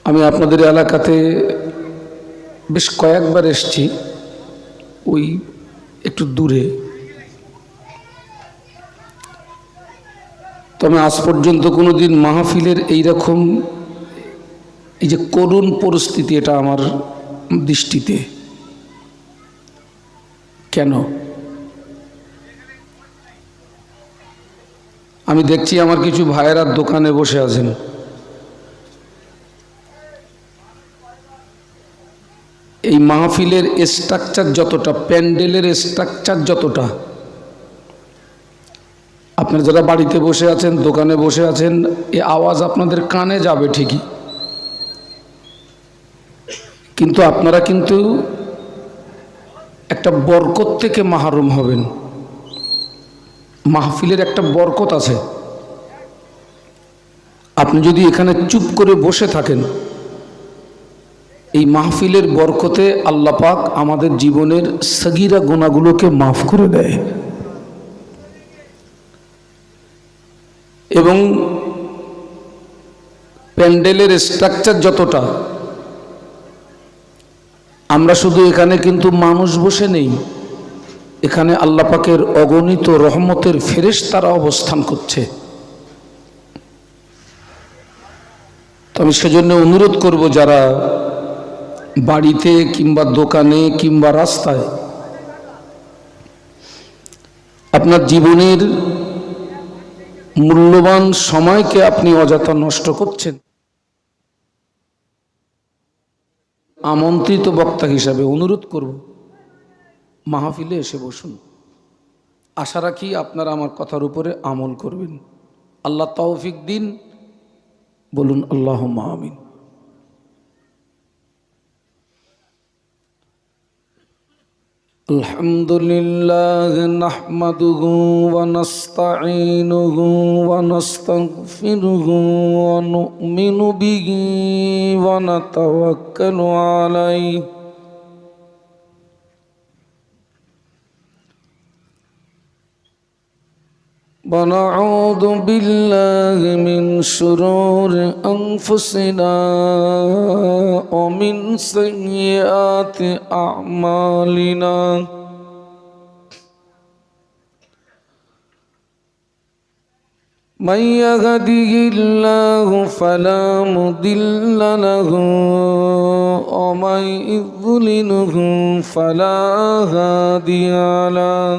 আমি আপনাদের এলাকাতে বেশ কয়েকবার এসেছি, ওই একটু দূরে। তবে আজ পর্যন্ত কোনো দিন মাহফিলের এইরকম এই যে করুণ পরিস্থিতি, এটা আমার দৃষ্টিতে কেন আমি দেখছি আমার কিছু ভাইয়েরা দোকানে বসে আছেন। এই মাহফিলের স্ট্রাকচার যতটা, প্যান্ডেলের স্ট্রাকচার যতটা, আপনারা যারা বাড়িতে বসে আছেন, দোকানে বসে আছেন, এই আওয়াজ আপনাদের কানে যাবে ঠিকই, কিন্তু আপনারা কিন্তু একটা বরকত থেকে মাহরুম হবেন। মাহফিলের একটা বরকত আছে। আপনি যদি এখানে চুপ করে বসে থাকেন, এই মাহফিলের বরকতে আল্লাহ পাক আমাদের জীবনের সগীরা গুনাহগুলোকে মাফ করে দেয়। এবং প্যান্ডেলের স্ট্রাকচার যতটা, আমরা শুধু এখানে কিন্তু মানুষ বসে নেই, এখানে আল্লাহ পাকের অগণিত রহমতের ফেরেশতারা অবস্থান করছে। তো আমি সেজন্য অনুরোধ করব, যারা বাড়িতে কিংবা দোকানে কিংবা রাস্তায় আপনার জীবনের মূল্যবান সময়কে আপনি অযথা নষ্ট করছেন, আমন্ত্রিত বক্তা হিসাবে অনুরোধ করব, মাহফিলে এসে বসুন। আশা রাখি আপনারা আমার কথার উপরে আমল করবেন। আল্লাহ তৌফিক দিন, বলুন আল্লাহুম্মা আমিন। আলহামদুলিল্লাহ নাহমাদুহু ওয়া নাস্তাঈনুহু ওয়া নাস্তাগফিরুহু ওয়া নু'মিনু বিহি ওয়া নাতাওয়াক্কালু আলাইহি ونعوذ بالله من شرور أنفسنا ومن سيئات أعمالنا من يهده الله فلا مضل له ومن يضلله فلا هادي له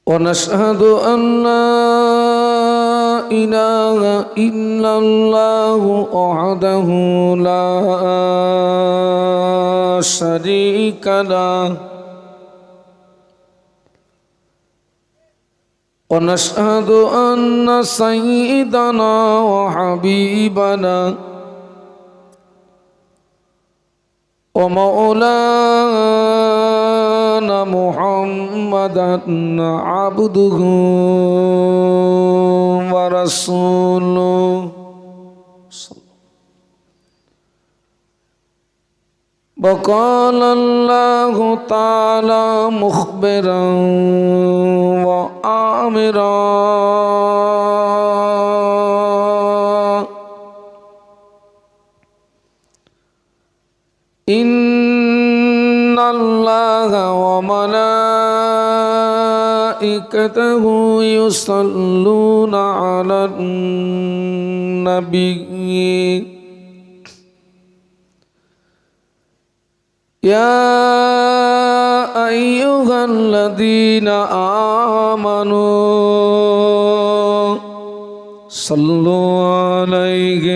ونشهد أن لا إله إلا الله وحده لا شريك له ونشهد أن سيدنا وحبيبنا ومولانا محمدا عبده ورسوله وقال الله تعالى مخبرا وآمرا إن الله وملائكته يصلون على النبي يا أيها الذين آمنوا صلوا عليه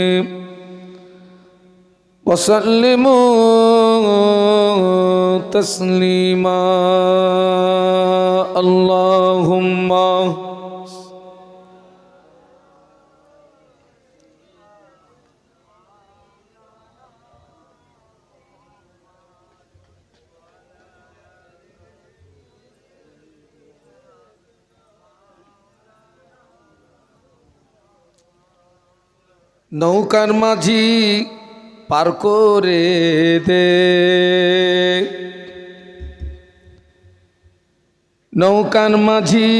وسلموا تسليما اللهم নৌকার মাঝি পার করে দে, নৌকার মাঝি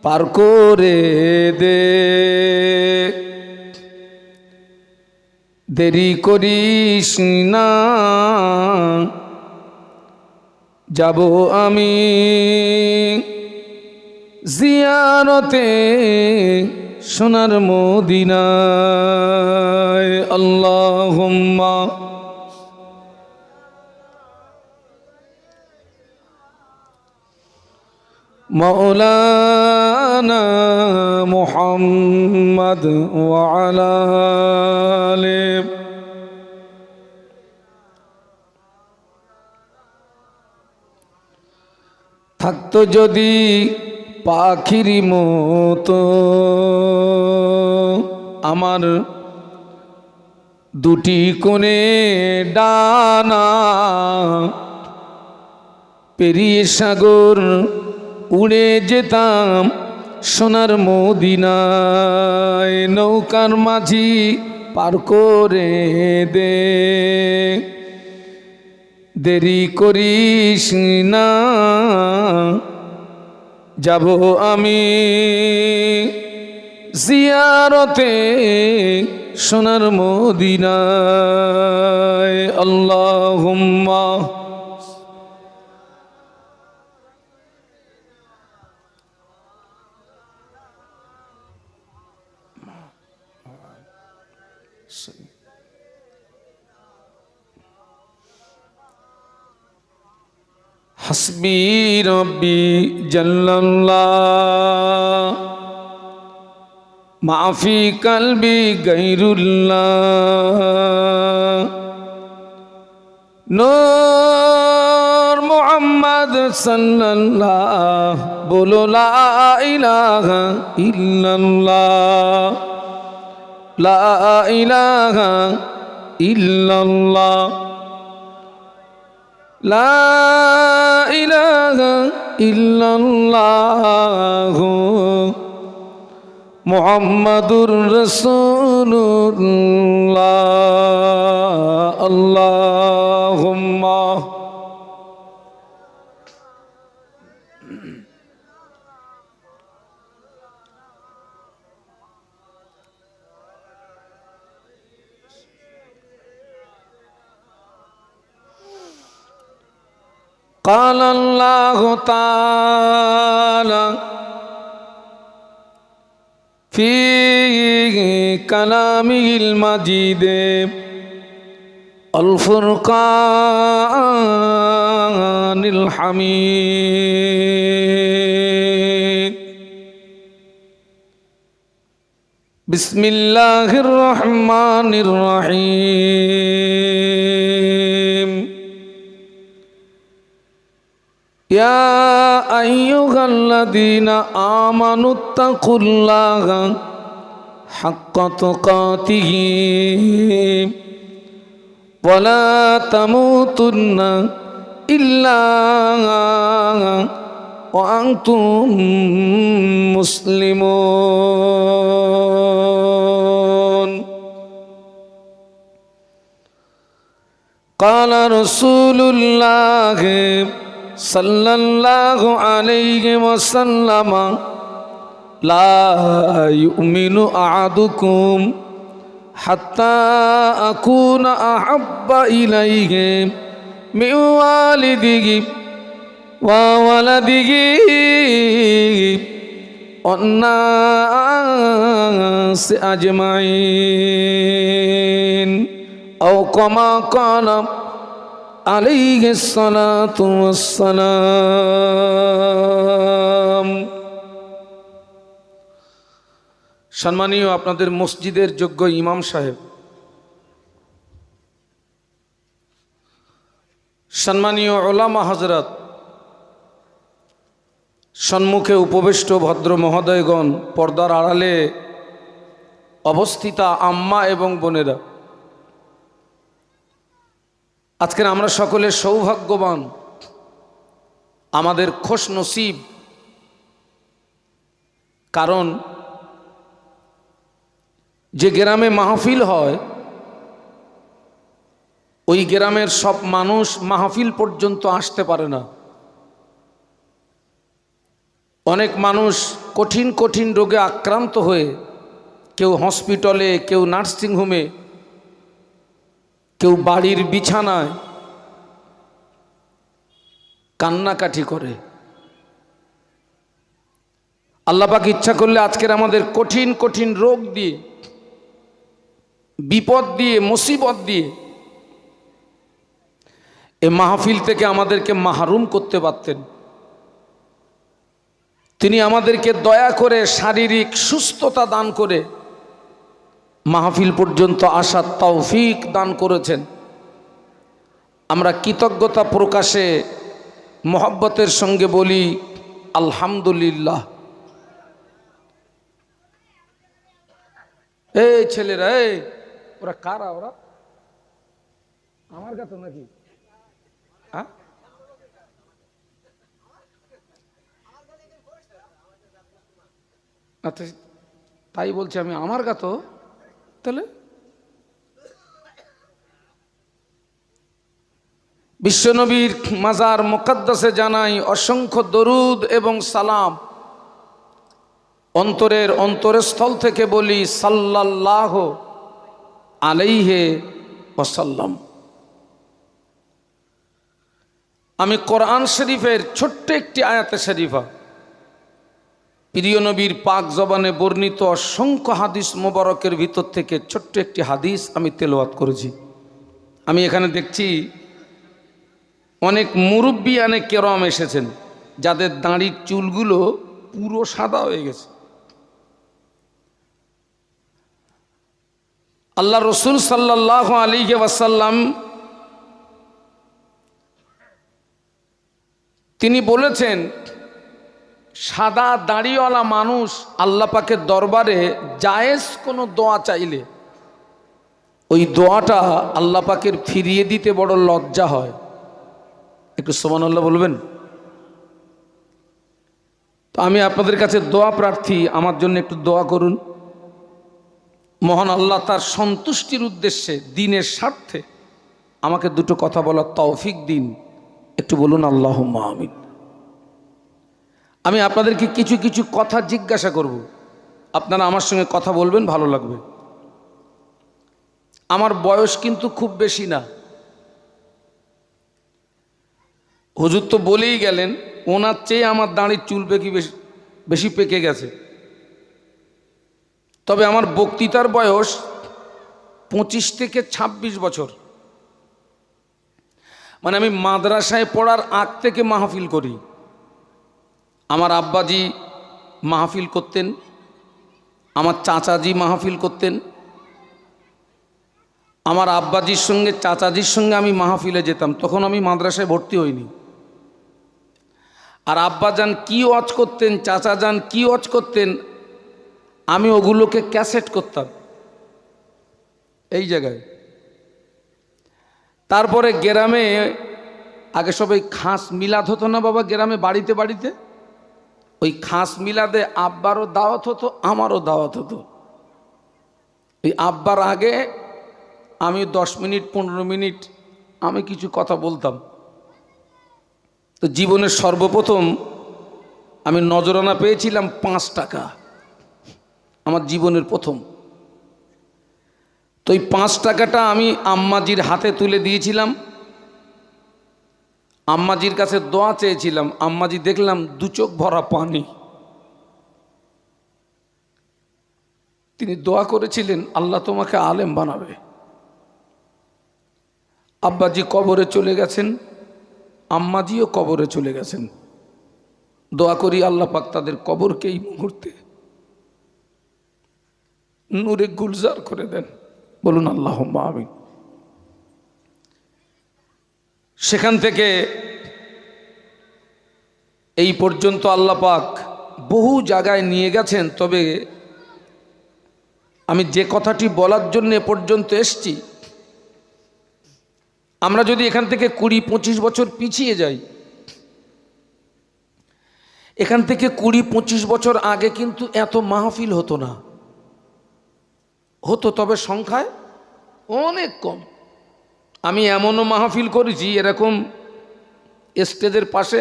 পার করে দে, দেরি করিস না, যাব আমি জিয়ারতে সোনার মদিনায়। আল্লাহুম্মা মাওলানা মুহাম্মদ ওয়া আলা আলি। থাকতো যদি পাখির মতো আমার দুটি কোণে ডানা, পেরিয়ে সাগর উড়ে যেতাম সোনার মদিনায়। নৌকার মাঝি পার করে দে, দেরি করিস না, যাব আমি জিয়ারতে সোনার মদিনায়। আল্লাহুম্মা হাসবি রব্বি জাল্লাল্লাহ মাফি কলবি গায়রুল্লাহ। নূর মুহাম্মদ সাল্লাল্লাহ, বলো লা ইলাহা ইল্লাল্লাহ, লা ইলাহা ইল্লাল্লাহ, লা ইলাহা ইল্লাল্লাহ মুহাম্মাদুর রাসূলুল্লাহ। আল্লাহুম্মা قال الله تعالى في كلامه المجيد الفرقان الحميد. بسم الله الرحمن الرحيم. يا أيها الذين آمنوا اتقوا الله حق تقاته ولا تموتن إلا وأنتم مسلمون. قال رسول الله সাল্লাল্লাহু আলাইহি ওয়াসাল্লাম লা ইউমিনু আহাদুকুম হাত্তা আকুনা আহাব্বা ইলাইহি মিন ওয়ালিদিহি ওয়া ওয়ালাদিহি ওয়ান নাসি আজমাইন আও কামা ক্বালা আলাইহিস সালাতু ওয়াসসালাম। সম্মানীয় আপনাদের মসজিদের যোগ্য ইমাম সাহেব, সম্মানীয় উলামা হযরত, সম্মুখে উপবিষ্ট ভদ্র মহোদয়গণ, পর্দার আড়ালে অবস্থিতা আম্মা এবং বোনেরা, আজকের আমরা সকলে সৌভাগ্যবান, আমাদের খুশ নসিব। কারণ যে গ্রামে মাহফিল হয় ওই গ্রামের সব মানুষ মাহফিল পর্যন্ত আসতে পারে না। অনেক মানুষ কঠিন কঠিন রোগে আক্রান্ত হয়ে কেউ হসপিটালে, কেউ নার্সিংহোমে, কেউ বাড়ির বিছানায় কান্নাকাটি করে। আল্লাহ পাক ইচ্ছা করলে আজকের আমাদের কঠিন কঠিন রোগ দিয়ে, বিপদ দিয়ে, মুসিবত দিয়ে এই মাহফিল থেকে আমাদেরকে মাহরুম করতে পারতেন। তিনি আমাদেরকে দয়া করে শারীরিক সুস্থতা দান করে মাহফিল পর্যন্ত আসার তৌফিক দান করেছেন। আমরা কৃতজ্ঞতা প্রকাশে মহব্বতের সঙ্গে বলি আলহামদুলিল্লাহ। এই ছেলেরা, ওরা কারা? ওরা আমার কাছে নাকি? হ্যাঁ, আচ্ছা, তাই বলছি আমি। আমার গাতো তাহলে বিশ্বনবীর মাজার মুকদ্দাসে জানাই অসংখ্য দরুদ এবং সালাম। অন্তরের অন্তরস্থল থেকে বলি সাল্লাল্লাহু আলাইহি ওয়াসাল্লাম। আমি কোরআন শরীফের ছোট্ট একটি আয়াতে শরীফা, প্রিয় নবীর পাক জবানে বর্ণিত অসংখ্য হাদিস মোবারকের ভিতর থেকে ছোট্ট একটি হাদিস আমি তেলাওয়াত করেছি। আমি এখানে দেখছি অনেক মুরব্বিয়ানে কেরাম এসেছেন, যাদের দাঁড়ির চুলগুলো পুরো সাদা হয়ে গেছে। আল্লাহ রসুল সাল্লাল্লাহু আলাইহি ওয়াসাল্লাম তিনি বলেছেন, সাদা দাড়িওয়ালা মানুষ আল্লাহ পাকের দরবারে জায়েজ কোনো দোয়া চাইলে ওই দোয়াটা আল্লাহ পাকের ফিরিয়ে দিতে বড় লজ্জা হয়। একটু সুবহানাল্লাহ বলবেন? তো আমি আপনাদের কাছে দোয়া প্রার্থী, আমার জন্য একটু দোয়া করুন। মহান আল্লাহ তার সন্তুষ্টির উদ্দেশ্যে, দিনের স্বার্থে আমাকে দুটো কথা বলার তৌফিক দিন। একটু বলুন আল্লাহুম্মা আমিন। আমি আপনাদেরকে কিছু কিছু কথা জিজ্ঞাসা করব, আপনারা আমার সঙ্গে কথা বলবেন, ভালো লাগবে। আমার বয়স কিন্তু খুব বেশি না। হুজুর তো বলেই গেলেন, ওনার চেয়ে আমার দাঁড়ির চুল বেশি পেকে গেছে। তবে আমার বক্তৃতার বয়স 25 থেকে 26 বছর। মানে আমি মাদ্রাসায় পড়ার আগ থেকে মাহফিল করি। আমার আব্বাজি মাহফিল করতেন, আমার চাচাজি মাহফিল করতেন। আমার আব্বাজির সঙ্গে চাচাজির সঙ্গে আমি মাহফিলে যেতাম, তখন আমি মাদ্রাসায় ভর্তি হইনি। আর আব্বাজান কি ওয়াজ করতেন, চাচাজান কি ওয়াজ করতেন, আমি ওগুলোকে ক্যাসেট করতাম এই জায়গায়। তারপরে গ্রামে আগে সবাই খাস মিলাদ হতো না বাবা, গ্রামে বাড়িতে বাড়িতে। ওই খাস মিলাদে আব্বারও দাওয়াত হতো, আমারও দাওয়াত হতো। ওই আব্বার আগে আমি 10 মিনিট 15 মিনিট আমি কিছু কথা বলতাম। তো জীবনের সর্বপ্রথম আমি নজরানা পেয়েছিলাম 5 টাকা, আমার জীবনের প্রথম। তো এই 5 টাকাটা আমি আম্মাজির হাতে তুলে দিয়েছিলাম, আম্মাজির কাছে দোয়া চেয়েছিলাম। আম্মাজি দেখলাম 2 চোখ ভরা পানি। তিনি দোয়া করেছিলেন, আল্লাহ তোমাকে আলেম বানাবে। আব্বাজি কবরে চলে গেছেন, আম্মাজিও কবরে চলে গেছেন। দোয়া করি আল্লাহ পাক তাদের কবরকে এই মুহূর্তে নূরে গুলজার করে দেন। বলুন আল্লাহুম্মা আমিন। সেখান থেকে এই পর্যন্ত আল্লাহ পাক বহু জায়গায় নিয়ে গেছেন। তবে আমি যে কথাটি বলার জন্য এ পর্যন্ত এসছি, আমরা যদি এখান থেকে 20-25 বছর পিছিয়ে যাই, এখান থেকে 20-25 বছর আগে কিন্তু এত মাহফিল হতো না। হতো তবে সংখ্যায় অনেক কম। আমি এমনও মাহফিল করেছি এরকম স্টেজের পাশে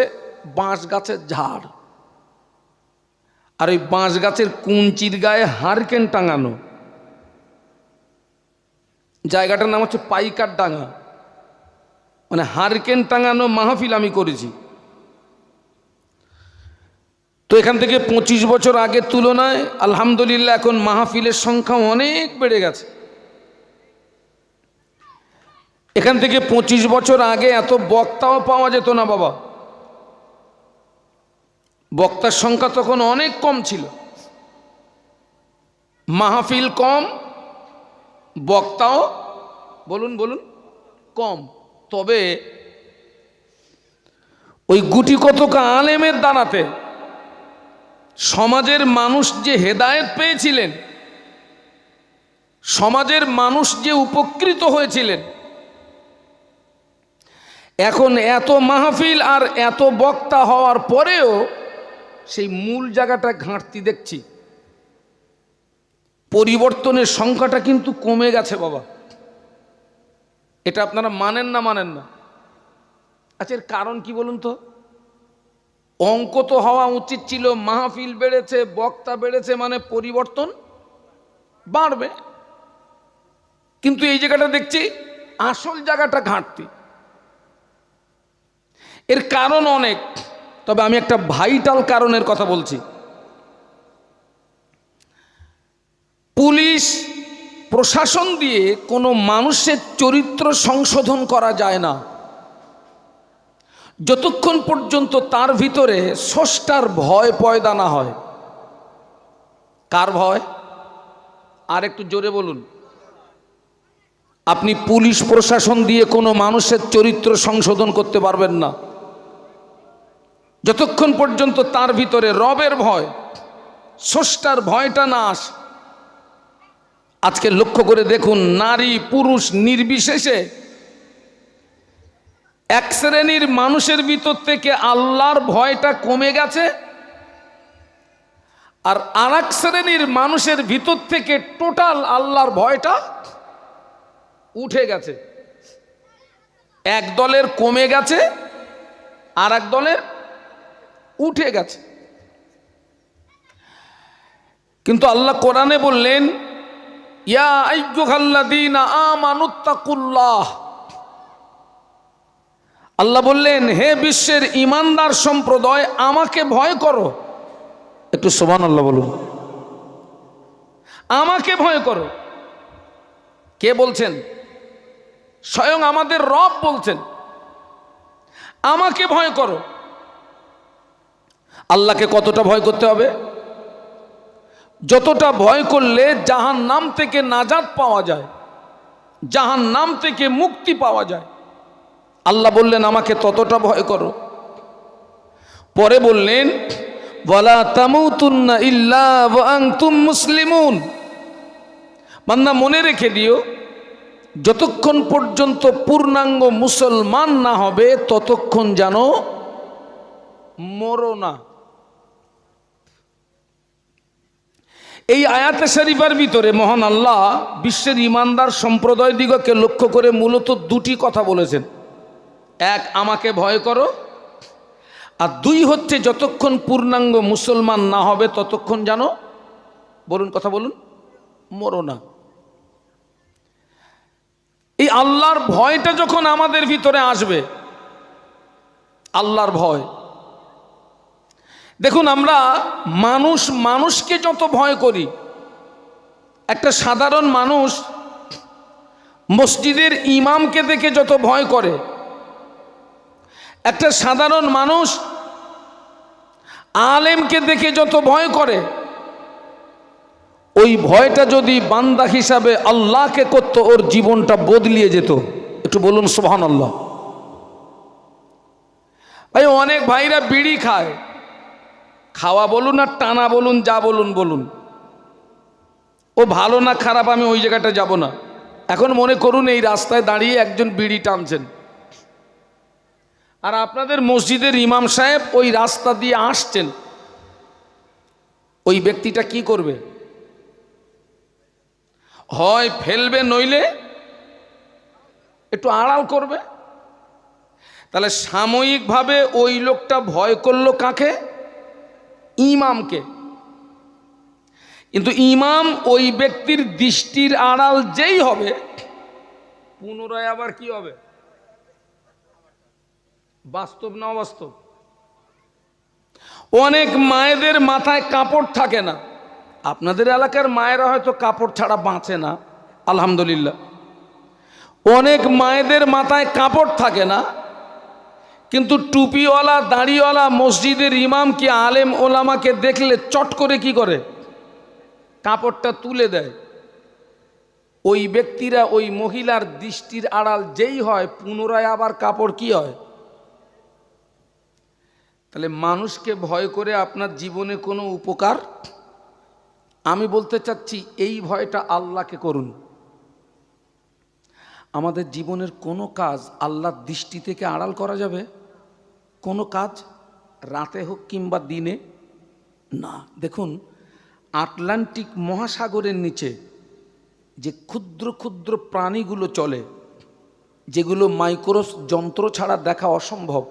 বাঁশ গাছের ঝাড়, আর ওই বাঁশ গাছের কুঞ্চির গায়ে হারকেন টাঙানো, জায়গাটার নাম হচ্ছে পাইকার ডাঙ্গা, মানে হারকেন টাঙানো মাহফিল আমি করেছি। তো এখান থেকে 25 বছর আগের তুলনায় আলহামদুলিল্লাহ এখন মাহফিলের সংখ্যা অনেক বেড়ে গেছে। এখান থেকে 25 বছর আগে এত বক্তাও পাওয়া যেত না বাবা, বক্তার সংখ্যা তখন অনেক কম ছিল, মাহফিল কম, বক্তাও বলুন বলুন কম। তবে ওই গুটি কতক আলেমের দ্বারাতে সমাজের মানুষ যে হেদায়েত পেয়েছিলেন, সমাজের মানুষ যে উপকৃত হয়েছিলেন, এখন এত মাহফিল আর এত বক্তা হওয়ার পরেও সেই মূল জায়গাটা ঘাটতি দেখছি। পরিবর্তনের সংখ্যাটা কিন্তু কমে গেছে বাবা, এটা আপনারা মানেন না মানেন না? আচ্ছা, এর কারণ কি বলুন তো? অঙ্ক তো হওয়া উচিত ছিল, মাহফিল বেড়েছে, বক্তা বেড়েছে, মানে পরিবর্তন বাড়বে, কিন্তু এই জায়গাটা দেখছি আসল জায়গাটা ঘাটতি। এর কারণ অনেক, তবে আমি একটা ভাইটাল কারণের কথা বলছি। পুলিশ প্রশাসন দিয়ে কোনো মানুষের চরিত্র সংশোধন করা যায় না যতক্ষণ পর্যন্ত তার ভিতরে স্রষ্টার ভয় পয়দা না হয়। কার ভয়? আর একটু জোরে বলুন। আপনি পুলিশ প্রশাসন দিয়ে কোনো মানুষের চরিত্র সংশোধন করতে পারবেন না যতক্ষণ পর্যন্ত তার ভিতরে রবের ভয়, স্রষ্টার ভয়টা না আসে। আজকে লক্ষ্য করে দেখুন, নারী পুরুষ নির্বিশেষে এক শ্রেণীর মানুষের ভিতর থেকে আল্লাহর ভয়টা কমে গেছে, আর আরেক শ্রেণীর মানুষের ভিতর থেকে টোটাল আল্লাহর ভয়টা উঠে গেছে। এক দলের কমে গেছে, আর এক দলের উঠে গেছে। কিন্তু আল্লাহ কোরআনে বললেন, ইয়া আইয়ুহাল্লাযীনা আমানুত্তাকুল্লাহ, আল্লাহ বললেন, হে বিশ্বের ইমানদার সম্প্রদায়, আমাকে ভয় করো। একটু সুবহানাল্লাহ বলুন। আমাকে ভয় করো। কে বলছেন? স্বয়ং আমাদের রব বলছেন, আমাকে ভয় করো। আল্লাহকে কতটা ভয় করতে হবে? যতটা ভয় করলে জাহান্নাম থেকে নাজাত পাওয়া যায়, জাহান্নাম থেকে মুক্তি পাওয়া যায়। আল্লাহ বললেন আমাকে ততটা ভয় করো। পরে বললেন, ওয়ালা তামুতুন্না ইল্লা ওয়া আনতুম মুসলিমুন, বান্দা মনে রেখে দিও, যতক্ষণ পর্যন্ত পূর্ণাঙ্গ মুসলমান না হবে ততক্ষণ যেন মরো না। এই আয়াতে শরীফের ভিতরে মহান আল্লাহ বিশ্বের ইমানদার সম্প্রদায় দিগকে লক্ষ্য করে মূলত দুটি কথা বলেছেন। এক, আমাকে ভয় করো, আর দুই হচ্ছে যতক্ষণ পূর্ণাঙ্গ মুসলমান না হবে ততক্ষণ যেন, বলুন কথা বলুন, মরো না। এই আল্লাহর ভয়টা যখন আমাদের ভিতরে আসবে, আল্লাহর ভয়, দেখুন আমরা মানুষকে যত ভয় করি, একটা সাধারণ মানুষ মসজিদের ইমামকে দেখে যত ভয় করে, একটা সাধারণ মানুষ আলেমকে দেখে যত ভয় করে, ওই ভয়টা যদি বান্দা হিসাবে আল্লাহকে করত, ওর জীবনটা বদলিয়ে যেত। একটু বলুন সুবহানাল্লাহ। ভাই, অনেক ভাইরা বিড়ি খায়, খাওয়া বলুন আর টানা বলুন, যা বলুন বলুন, ও ভালো না খারাপ আমি ওই জায়গাটা যাব না। এখন মনে করুন এই রাস্তায় দাঁড়িয়ে একজন বিড়ি টানছেন, আর আপনাদের মসজিদের ইমাম সাহেব ওই রাস্তা দিয়ে আসছেন, ওই ব্যক্তিটা কি করবে? হয় ফেলবে, নইলে একটু আড়াল করবে। তাহলে সাময়িকভাবে ওই লোকটা ভয় করলো কাকে? ইমামকে। কিন্তু ইমাম ওই ব্যক্তির দৃষ্টির আড়াল যেই হবে পুনরায় আবার কি হবে? বাস্তব না অবাস্তব? অনেক মায়েদের মাথায় কাপড় থাকে না। আপনাদের এলাকার মায়েরা হয়তো কাপড় ছাড়া বাঁচে না, আলহামদুলিল্লাহ। অনেক মায়েদের মাথায় কাপড় থাকে না, কিন্তু টুপিওয়ালা দাড়িওয়ালা মসজিদের ইমাম কি আলেম ওলামাকে দেখলে চট করে কি করে? কাপড়টা তুলে দেয়। ওই ব্যক্তিরা ওই মহিলার দৃষ্টির আড়াল যেই হয় পুনরায় আবার কাপড় কি হয়? তাহলে মানুষকে ভয় করে আপনার জীবনে কোনো উপকার? আমি বলতে চাচ্ছি এই ভয়টা আল্লাহকে করুন। আমাদের জীবনের কোনো কাজ আল্লাহর দৃষ্টি থেকে আড়াল করা যাবে? কোনো কাজ, রাতে হোক কিংবা দিনে না। দেখুন, আটলান্টিক মহাসাগরের নিচে যে ক্ষুদ্র ক্ষুদ্র প্রাণীগুলো চলে, যেগুলো মাইক্রো যন্ত্র ছাড়া দেখা অসম্ভব,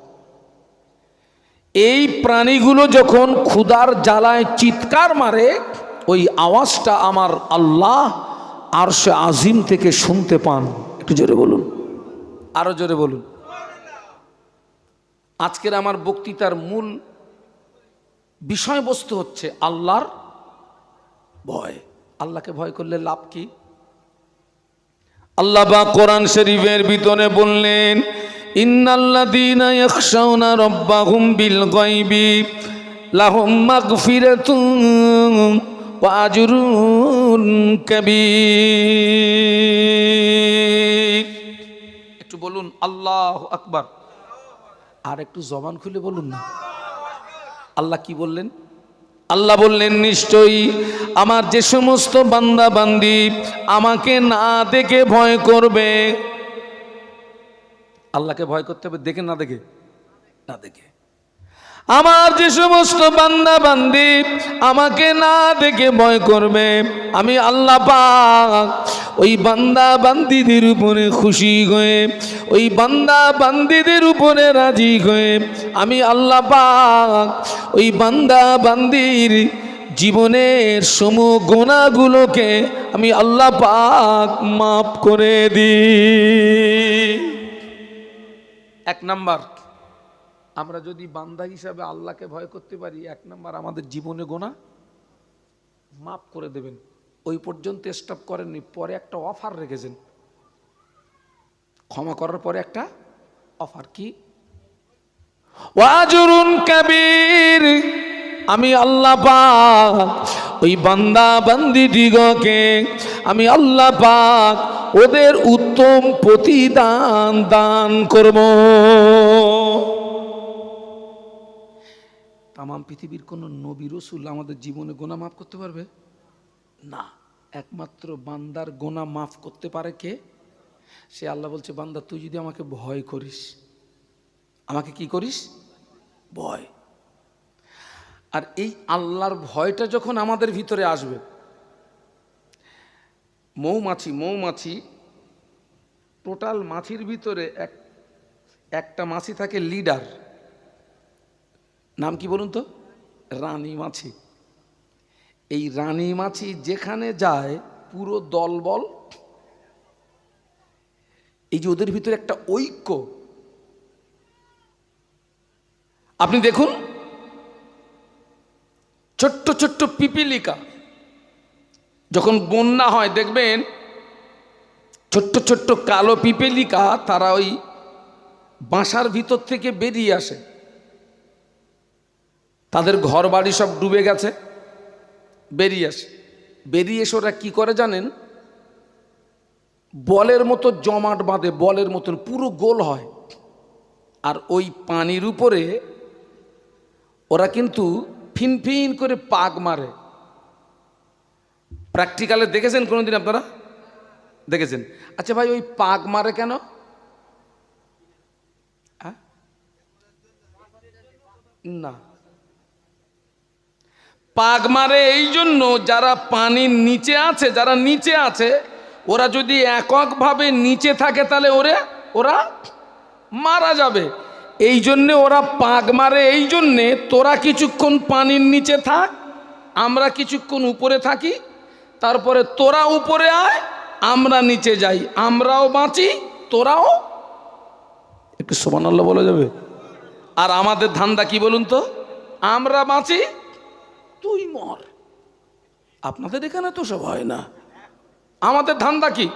এই প্রাণীগুলো যখন ক্ষুধার জ্বালায় চিৎকার মারে, ওই আওয়াজটা আমার আল্লাহ আরশে আজিম থেকে শুনতে পান। একটু জোরে বলুন, আরো জোরে বলুন। আজকের আমার বক্তৃতার মূল বিষয়বস্তু হচ্ছে আল্লাহর ভয়। আল্লাহকে ভয় করলে লাভ কি? আল্লাহ পাক কোরআন শরীফের ভিতরে বললেন, ইন্নাল্লাযীনা ইয়াখশাউনা রাব্বাহুম বিল গায়বি লাহুম মাগফিরাতুন ওয়া আজরুন কাবীর। একটু বলুন আল্লাহু আকবার। আর একটু জবান খুলে বলুন না। আল্লাহ কি বললেন? আল্লাহ বললেন, নিশ্চয়ই আমার যে সমস্ত বান্দা বান্দি আমাকে না দেখে ভয় করবে। আল্লাহকে ভয় করতে হবে দেখে না দেখে? না দেখে। আমার যে সমস্ত বান্দা বান্দি আমাকে না দেখে ভয় করবে, আমি আল্লাহ পাক ওই বান্দা বান্দিদের উপরে খুশি হয়ে, ওই বান্দা বান্দিদের উপরে রাজি হয়ে, আমি আল্লাহ পাক ওই বান্দা বান্দির জীবনের সমূহ গুনাহগুলোকে আমি আল্লাহ পাক মাফ করে দিই। এক নাম্বার, আমরা যদি বান্দা হিসাবে আল্লাহকে ভয় করতে পারি, এক নাম্বার আমাদের জীবনে গুনাহ মাফ করে দেবেন। ওই পর্যন্ত স্টপ করেননি, পরে একটা অফার রেখেছেন। ক্ষমা করার পরে একটা অফার কি? ওয়াজরুন কাবীর। আমি আল্লাহ পাক ওই বান্দা বান্দি দিগকে আমি আল্লাহ পাক ওদের উত্তম প্রতিদান দান করব। তামাম পৃথিবীর কোন নবী রাসূল আমাদের জীবনে গুনাহ মাফ করতে পারবে না। একমাত্র বান্দার গুনাহ মাফ করতে পারে কে? সে আল্লাহ বলছে, বান্দা তুই যদি আমাকে ভয় করিস, আমাকে কি করিস? ভয়। আর এই আল্লাহর ভয়টা যখন আমাদের ভিতরে আসবে, মৌমাছি টোটাল মাছির ভিতরে একটা মাছি থাকে লিডার, নাম কি বলুন তো? রানী মাছি। এই রানী মাছি যেখানে যায় পুরো দলবল, এই যে ওদের ভিতরে একটা ঐক্য। আপনি দেখুন, ছোট্ট ছোট্ট পিপিলিকা যখন বন্যা হয় দেখবেন ছোট্ট ছোট্ট কালো পিপিলিকা তারা ওই বাসার ভিতর থেকে বেরিয়ে আসে। তাদের ঘর বাড়ি সব ডুবে গেছে, বেরিয়ে এসে ওরা কি করে জানেন? বলের মতো জমাট বাঁধে, বলের মতন পুরো গোল হয়। আর ওই পানির উপরে ওরা কিন্তু ফিনফিন করে পাক মারে। প্র্যাকটিক্যালে দেখেছেন কোনোদিন আপনারা? দেখেছেন? আচ্ছা ভাই, ওই পাক মারে কেন? না, পাক মারে এই জন্য, যারা পানির নিচে আছে, যারা নিচে আছে, ওরা যদি এককভাবে নিচে থাকে তাহলে ওরা মারা যাবে। এই জন্যে ওরা পাক মারে। এই জন্যে তোরা কিছুক্ষণ পানির নিচে থাক, আমরা কিছুক্ষণ উপরে থাকি, তারপরে তোরা উপরে আয়, আমরা নিচে যাই, আমরাও বাঁচি তোরাও। একটু সুবহানাল্লাহ বলা যাবে? আর আমাদের ধান্দা কি বলুন তো? আমরা বাঁচি তুই মর। আপনাদের এখানে তো সব হয় না। আমাদের ধান্দা কি?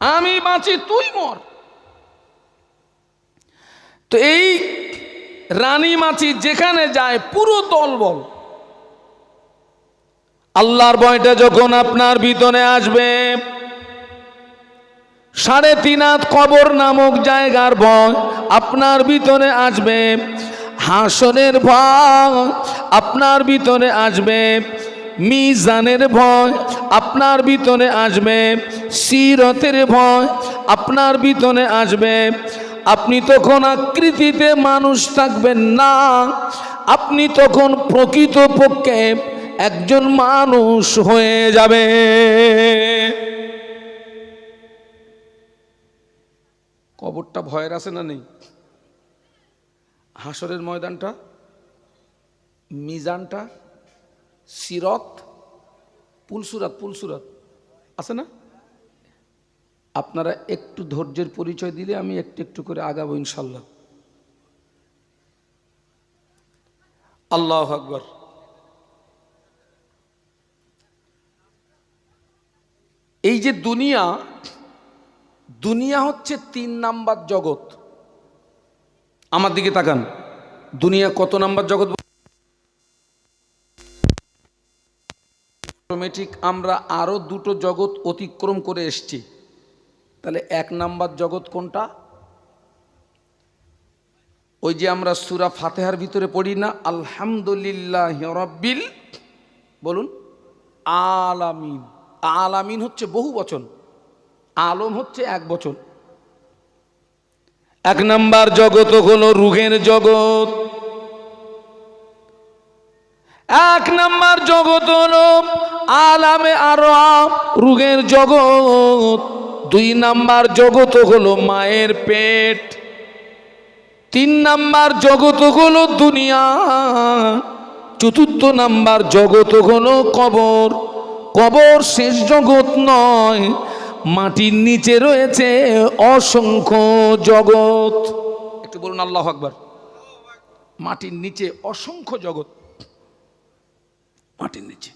আমি বাঁচি তুই মর। তো এই রানী মাছি যেখানে যায় পুরো দলবল। আল্লাহর ভয়টা যখন আপনার ভিতরে আসবে, 3.5 হাত কবর নামক জায়গার ভয় আপনার ভিতরে আসবে, হাসরের ভয় আপনার ভিতরে আসবে, মিজানের ভয় আপনার ভিতরে আসবে, সিরতের ভয় আপনার ভিতরে আসবে। আপনি তখন আকৃতিতে মানুষ থাকবেন না, আপনি তখন প্রকৃতপক্ষে একজন মানুষ হয়ে যাবে। কবরটা ভয়ের আছে না নেই? হাসরের ময়দানটা, মিজানটা, সিরত, পুলসুরাত আছে না? আপনারা একটু ধৈর্যের পরিচয় দিলে আমি একটু একটু করে আগাবো ইনশাল্লাহ। আল্লাহু আকবার। এই যে দুনিয়া হচ্ছে 3 নাম্বার জগৎ। আমার দিকে তাকান, দুনিয়া কত নাম্বার জগৎ? অটোমেটিক আমরা আরো 2টো জগৎ অতিক্রম করে এসছি। তাহলে 1 নাম্বার জগৎ কোনটা? ওই যে আমরা সূরা ফাতিহার ভিতরে পড়ি না, আলহামদুলিল্লাহি রাব্বিল, বলুন, আলামিন। আলামিন হচ্ছে বহু বচন, আলম হচ্ছে 1 বচন। 1 নাম্বার জগৎ হলো রূহের জগৎ, 1 নাম্বার জগৎ হলো আলামে আরওয়াহ, রূহের জগৎ। 2 নাম্বার জগৎ হলো মায়ের পেট। 3 নাম্বার জগৎ হলো দুনিয়া। 4র্থ নাম্বার জগৎ হলো কবর। কবর শেষ জগৎ নয়, মাটির নিচে রয়েছে অসংখ্য জগৎ। একটু বলুন আল্লাহু আকবার। মাটির নিচে অসংখ্য জগৎ, মাটির নিচে।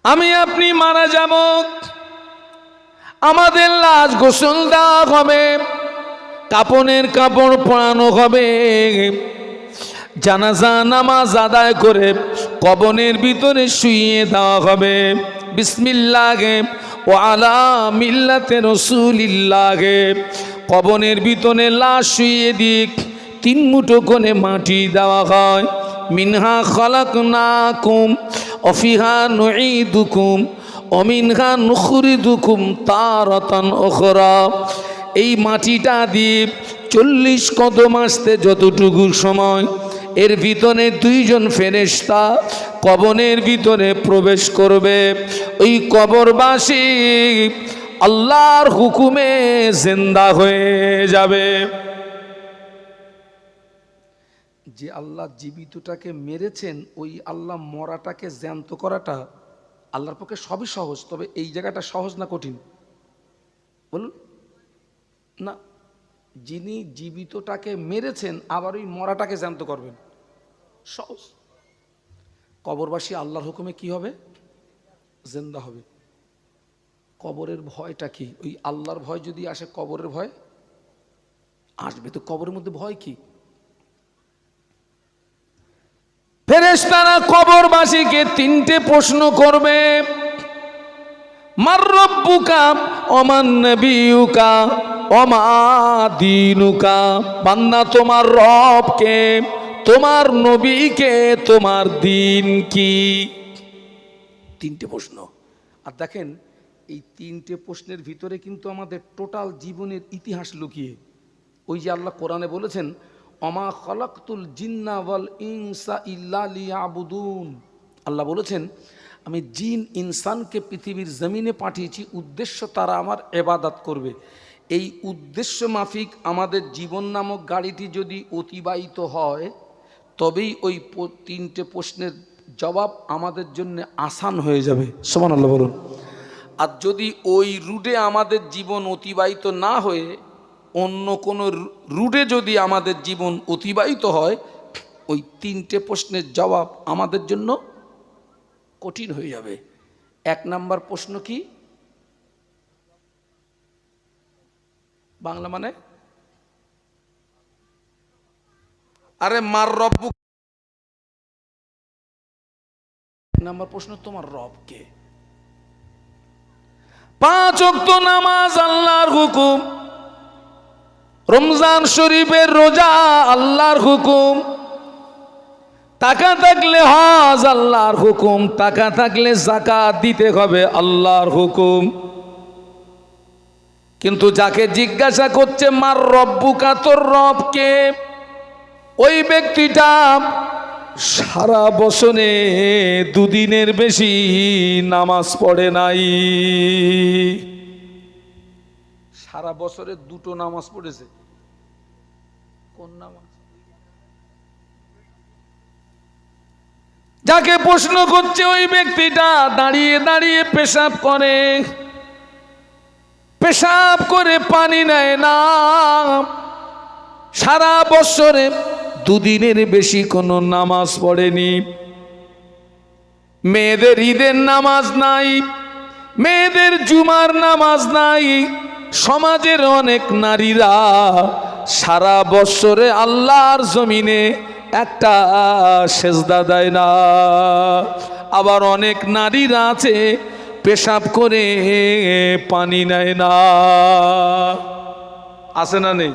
আমি আপনি মারা যাব, আমাদের লাশ গোসল দেওয়া হবে, কাপনের কাপড় পরানো হবে, জানাজা নামাজ আদায় করে কবরের ভিতরে শুইয়ে দেওয়া হবে। বিসমিল্লাহে ওয়া আলা মিল্লাতে রাসূলিল্লাহে। কবরের ভিতরে লাশ শুইয়ে দিক 3 মুঠো করে মাটি দেওয়া হয়। মিনহা খালাকনাকুম ওয়া ফিহা নুঈদুকুম ওয়া মিনহা নুখরিজুকুম তারাতান উখরা। এই মাটিটা দিয়ে 40 কদম আসতে যতটুকু সময়, এর ভিতরে 2 জন ফেরেশতা কবরের ভিতরে প্রবেশ করবে। ওই কবরবাসী আল্লাহর হুকুমে জিন্দা হয়ে যাবে। যে আল্লাহ জীবিতটাকে মেরেছেন, ওই আল্লাহ মরাটাকে জ্যান্ত করাটা আল্লাহর পক্ষে সবই সহজ। তবে এই জায়গাটা সহজ না কঠিন বলুন না? যিনি জীবিতটাকে মেরেছেন আবার ওই মরাটাকে জ্যান্ত করবেন, সহজ। কবরবাসী আল্লাহর হুকুমে কি হবে? জিন্দা হবে। কবরের ভয়টা কি? ওই আল্লাহর ভয় যদি আসে, কবরের ভয় আসবে তো। কবরের মধ্যে ভয় কি? ফেরেশতারা কবরবাসীকে 3টে প্রশ্ন করবে। মার রব্বুকা ওমান নবিয়ুকা ওমা দীনুকা। বান্দা, তোমার রব কে, তোমার নবী কে, তোমার দিন কি? 3টে প্রশ্ন। আর দেখেন, এই 3টে প্রশ্নের ভিতরে কিন্তু আমাদের টোটাল জীবনের ইতিহাস লুকিয়ে। ওই যে আল্লাহ কোরআনে বলেছেন, অমা খলাকতুল জিন্না ওয়াল ইনসা ইল্লা লিয়াবুদুন। আল্লাহ বলেছেন, আমি জিন ইনসানকে পৃথিবীর জমিনে পাঠিয়েছি উদ্দেশ্য তারা আমার ইবাদত করবে। এই উদ্দেশ্য মাফিক আমাদের জীবন নামক গাড়িটি যদি অতিবাহিত হয়, তবেই ওই তিনটে প্রশ্নের জবাব আমাদের জন্য আসান হয়ে যাবে। সুবহানাল্লাহ বলুন। আর যদি ওই রুটে আমাদের জীবন অতিবাহিত না হয়ে অন্য কোনো রুটে যদি আমাদের জীবন অতিবাহিত হয়, ওই তিনটে প্রশ্নের জবাব আমাদের জন্য কঠিন হয়ে যাবে। এক নাম্বার প্রশ্ন কি? বাংলা মানে আরে মার রব্বু। এক নাম্বার প্রশ্ন, তোমার রব কে? 5 ওয়াক্ত নামাজ আল্লাহর হুকুম, রমজান শরীফের রোজা আল্লাহর হুকুম, টাকা থাকলে হজ আল্লাহর হুকুম, টাকা থাকলে যাকাত দিতে হবে আল্লাহর হুকুম। কিন্তু যাকে জিজ্ঞাসা করছে মার রব্বুকা, তোর রব কে, ওই ব্যক্তিটা সারা বছরে 2 দিনের বেশি নামাজ পড়ে নাই। সারা বছরে 2টো নামাজ পড়েছে। কোন নামাজ? যাকে প্রশ্ন করছে ওই ব্যক্তিটা দাঁড়িয়ে দাঁড়িয়ে পেশাব করে, পেশাব করে পানি নেয় না, সারা বছরে 2 দিনের বেশি কোনো নামাজ পড়েনি। মেয়েদের ঈদের নামাজ নাই, মেয়েদের জুমার নামাজ নাই। সমাজের অনেক নারীরা সারা বছরে আল্লাহর জমিনে একটা সেজদা দেয় না। আবার অনেক নারীরা আছে পেশাব করে পানি নেয় না। আছে না নেই?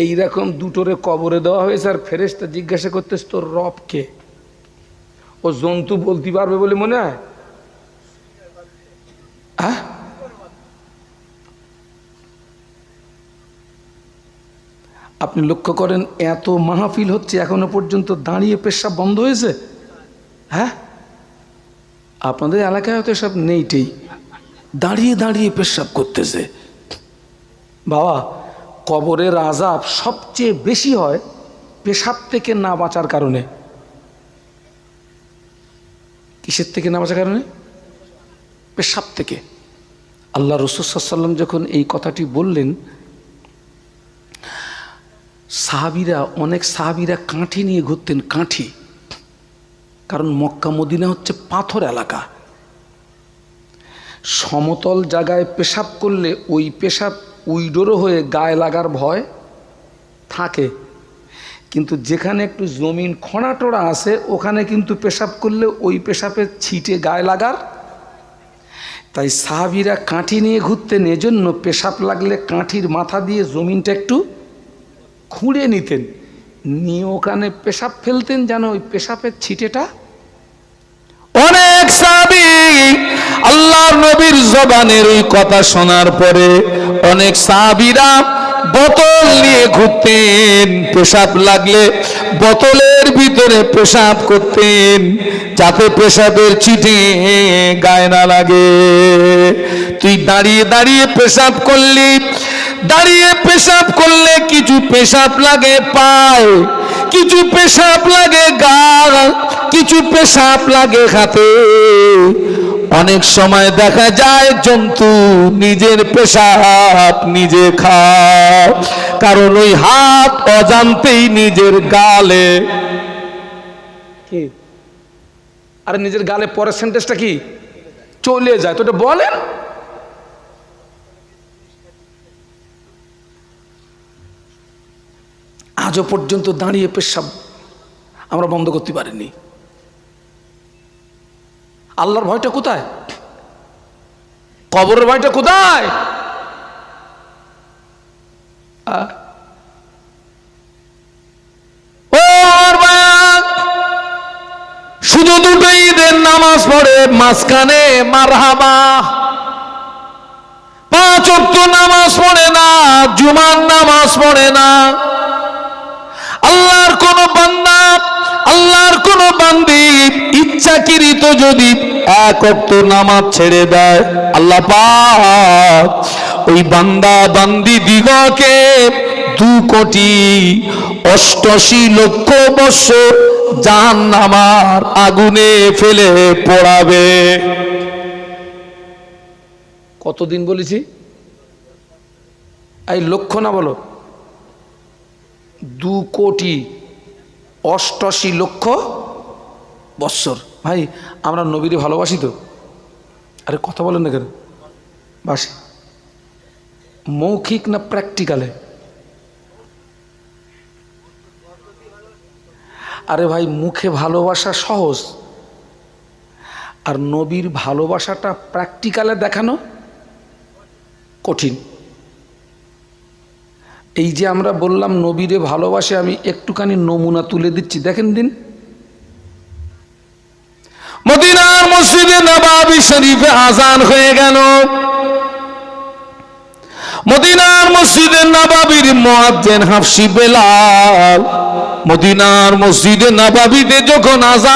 এইরকম দুটোরে কবরে দেওয়া হয়েছে, আর ফেরেশতা জিজ্ঞাসা করতেছে তোর রব কে? ও জন্তু বলতে পারবে বলে মনে হয়? আপনি লক্ষ্য করেন এত মাহফিল হচ্ছে, এখনো পর্যন্ত দাঁড়িয়ে পেশাব বন্ধ হয়েছে? হ্যাঁ, আপনাদের এলাকায় হয়তো সব নেইটেই, দাঁড়িয়ে দাঁড়িয়ে পেশাব করতেছে। বাবা, কবরের আযাব সবচেয়ে বেশি হয় পেশাব থেকে না বাঁচার কারণে। কিসের থেকে না বাঁচার কারণে? পেশাব থেকে। আল্লাহ রাসূল সাল্লাল্লাহু আলাইহি ওয়াসাল্লাম যখন এই কথাটি বললেন, অনেক সাহাবীরা কাঠি নিয়ে ঘুরতেন, কাঠি। কারণ মক্কা মদিনা হচ্ছে পাথর এলাকা, সমতল জায়গায় পেশাব করলে ওই পেশাব উইডোরও হয়ে গায়ে লাগার ভয় থাকে, কিন্তু যেখানে একটু জমিন খোঁড়াটোড়া আছে ওখানে কিন্তু পেশাব করলে ওই পেশাবের ছিটে গায়ে লাগার। তাই সাহাবীরা কাঠি নিয়ে ঘুরতেন, এজন্য পেশাব লাগলে কাঠির মাথা দিয়ে জমিনটা একটু খুঁড়ে নিতেন, নিয়ে ওখানে পেশাব ফেলতেন যেন ওই পেশাবের ছিটেটা। অনেক সাহাবী আল্লাহর নবীর জবানের ওই কথা শোনার পরে অনেক সাহাবীরা বোতল নিয়ে ঘুরতেন, পেশাব লাগলে বোতলের ভিতরে পেশাব করতেন যাতে পেশাবের ছিটে গায়ে না লাগে। তুই দাঁড়িয়ে দাঁড়িয়ে পেশাব করলি, দাঁড়িয়ে পেশাব করলে কিছু পেশাব লাগে পায়, কিছু পেশাব লাগে গাল, কিছু পেশাব লাগে হাতে। অনেক সময় দেখা যায় জন্তু নিজের পেশাব নিজে খায়, কারণ ওই হাত অজান্তেই নিজের গালে কি, আরে নিজের গালে পার্সেন্টেজটা কি চলে যায়। তো এটা বলেন, আজও পর্যন্ত দাঁড়িয়ে পেশাব আমরা বন্ধ করতে পারিনি। আল্লাহর ভয়টা কোথায়? কবরের ভয়টা কোথায়? শুধু 2 ঈদের নামাজ পড়ে মাঝখানে মারহাবা, 5 ওয়াক্ত নামাজ পড়ে না, জুমার নামাজ পড়ে না। আল্লাহর কোন বান্দা, আল্লাহর কোন বান্দি ইচ্ছাকৃত যদি 1 ওয়াক্ত নামাজ ছেড়ে দেয়, আল্লাহ পাক ওই বান্দা বান্দি দিগকে 2,88,00,000 বছর জাহান্নামের আগুনে ফেলে পোড়াবে। কতদিন বলেছি? এই লক্ষ না বলো, 2,88,00,000 বৎসর। ভাই আমরা নবীরে ভালোবাসি তো? আরে কথা বলেন না কেন? বাসি। মৌখিক না প্র্যাকটিক্যালে? আরে ভাই মুখে ভালোবাসা সহজ, আর নবীর ভালোবাসাটা প্র্যাকটিক্যালে দেখানো কঠিন। এই যে আমরা বললাম নবীরে ভালোবাসে, আমি একটুখানি নমুনা তুলে দিচ্ছি, দেখেন দিন। মদিনার মসজিদে নববী শরীফে আজান হয়ে গেল। মদিনার মসজিদে নববীর মুয়াজ্জিন হাফসি বেলাল মদিনার মসজিদে নববীতে যখন আজান